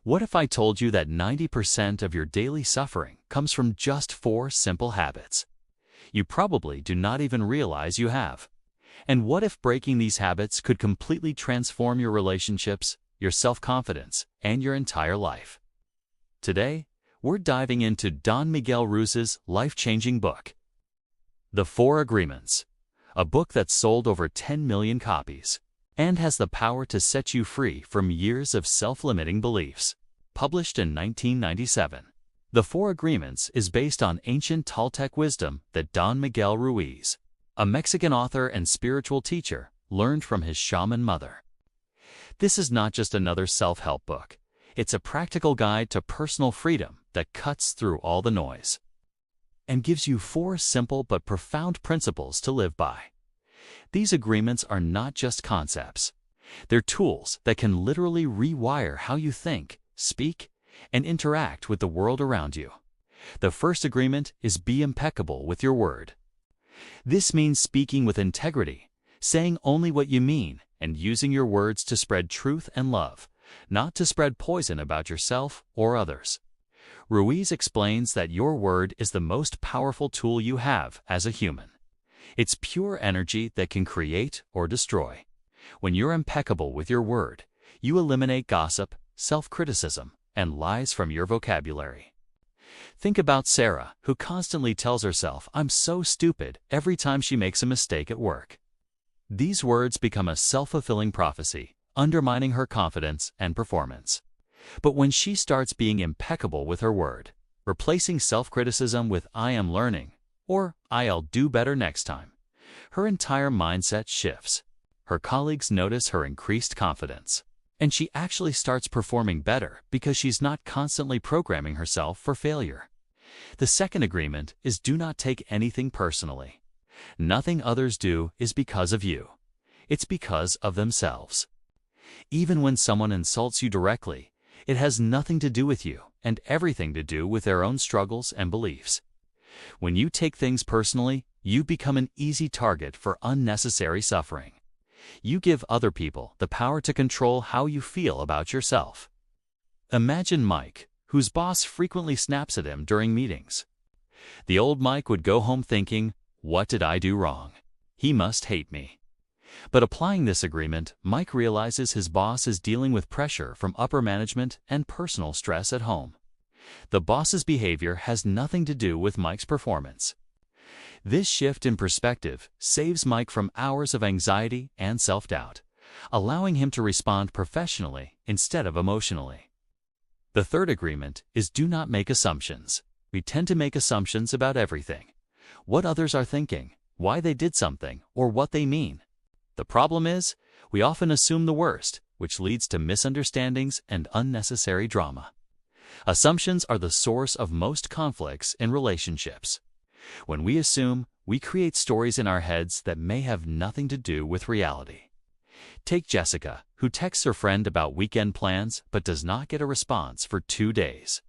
What if I told you that 90% of your daily suffering comes from just 4 simple habits you probably do not even realize you have? And what if breaking these habits could completely transform your relationships, your self-confidence, and your entire life? Today, we're diving into Don Miguel Ruiz's life-changing book, The 4 Agreements, a book that's sold over 10 million copies and has the power to set you free from years of self-limiting beliefs. Published in 1997, The 4 Agreements is based on ancient Toltec wisdom that Don Miguel Ruiz, a Mexican author and spiritual teacher, learned from his shaman mother. This is not just another self-help book. It's a practical guide to personal freedom that cuts through all the noise and gives you 4 simple but profound principles to live by. These agreements are not just concepts. They're tools that can literally rewire how you think, speak, and interact with the world around you. The first agreement is be impeccable with your word. This means speaking with integrity, saying only what you mean, and using your words to spread truth and love, not to spread poison about yourself or others. Ruiz explains that your word is the most powerful tool you have as a human. It's pure energy that can create or destroy. When you're impeccable with your word, you eliminate gossip, self-criticism, and lies from your vocabulary. Think about Sarah, who constantly tells herself, "I'm so stupid," every time she makes a mistake at work. These words become a self-fulfilling prophecy, undermining her confidence and performance. But when she starts being impeccable with her word, replacing self-criticism with "I am learning" or "I'll do better next time," her entire mindset shifts. Her colleagues notice her increased confidence, and she actually starts performing better because she's not constantly programming herself for failure. The second agreement is do not take anything personally. Nothing others do is because of you. It's because of themselves. Even when someone insults you directly, it has nothing to do with you and everything to do with their own struggles and beliefs. When you take things personally, you become an easy target for unnecessary suffering. You give other people the power to control how you feel about yourself. Imagine Mike, whose boss frequently snaps at him during meetings. The old Mike would go home thinking, "What did I do wrong? He must hate me." But applying this agreement, Mike realizes his boss is dealing with pressure from upper management and personal stress at home. The boss's behavior has nothing to do with Mike's performance. This shift in perspective saves Mike from hours of anxiety and self-doubt, allowing him to respond professionally instead of emotionally. The third agreement is do not make assumptions. We tend to make assumptions about everything: what others are thinking, why they did something, or what they mean. The problem is, we often assume the worst, which leads to misunderstandings and unnecessary drama. Assumptions are the source of most conflicts in relationships. When we assume, we create stories in our heads that may have nothing to do with reality. Take Jessica, who texts her friend about weekend plans but does not get a response for 2 days.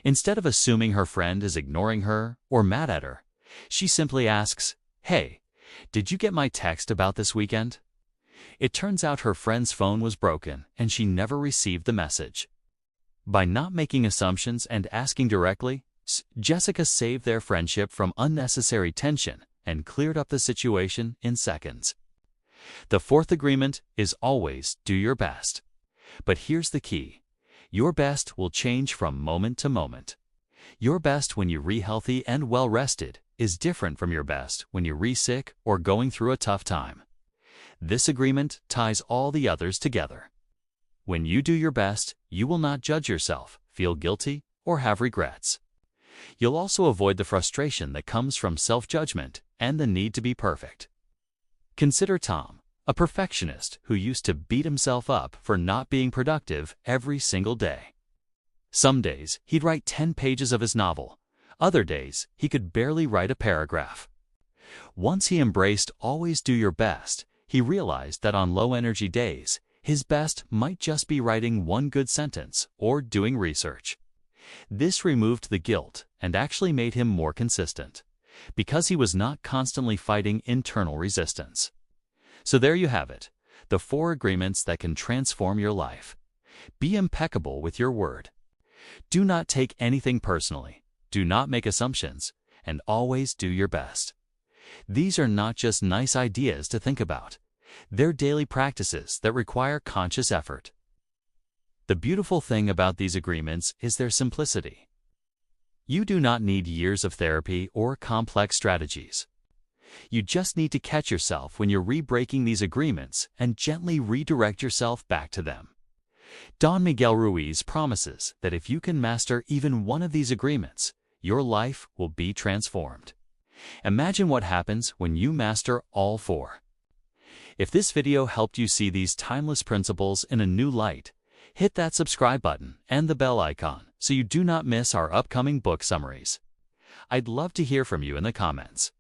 Instead of assuming her friend is ignoring her or mad at her, she simply asks, "Hey, did you get my text about this weekend?" It turns out her friend's phone was broken and she never received the message. By not making assumptions and asking directly, Jessica saved their friendship from unnecessary tension and cleared up the situation in seconds. The fourth agreement is always do your best. But here's the key: your best will change from moment to moment. Your best when you're healthy and well-rested is different from your best when you're sick or going through a tough time. This agreement ties all the others together. When you do your best, you will not judge yourself, feel guilty, or have regrets. You'll also avoid the frustration that comes from self-judgment and the need to be perfect. Consider Tom, a perfectionist who used to beat himself up for not being productive every single day. Some days, he'd write 10 pages of his novel. Other days, he could barely write a paragraph. Once he embraced always do your best, he realized that on low-energy days, his best might just be writing 1 good sentence or doing research. This removed the guilt and actually made him more consistent, because he was not constantly fighting internal resistance. So there you have it, the 4 agreements that can transform your life. Be impeccable with your word. Do not take anything personally. Do not make assumptions, and always do your best. These are not just nice ideas to think about. They're daily practices that require conscious effort. The beautiful thing about these agreements is their simplicity. You do not need years of therapy or complex strategies. You just need to catch yourself when you're re-breaking these agreements and gently redirect yourself back to them. Don Miguel Ruiz promises that if you can master even one of these agreements, your life will be transformed. Imagine what happens when you master all four. If this video helped you see these timeless principles in a new light, hit that subscribe button and the bell icon so you do not miss our upcoming book summaries. I'd love to hear from you in the comments.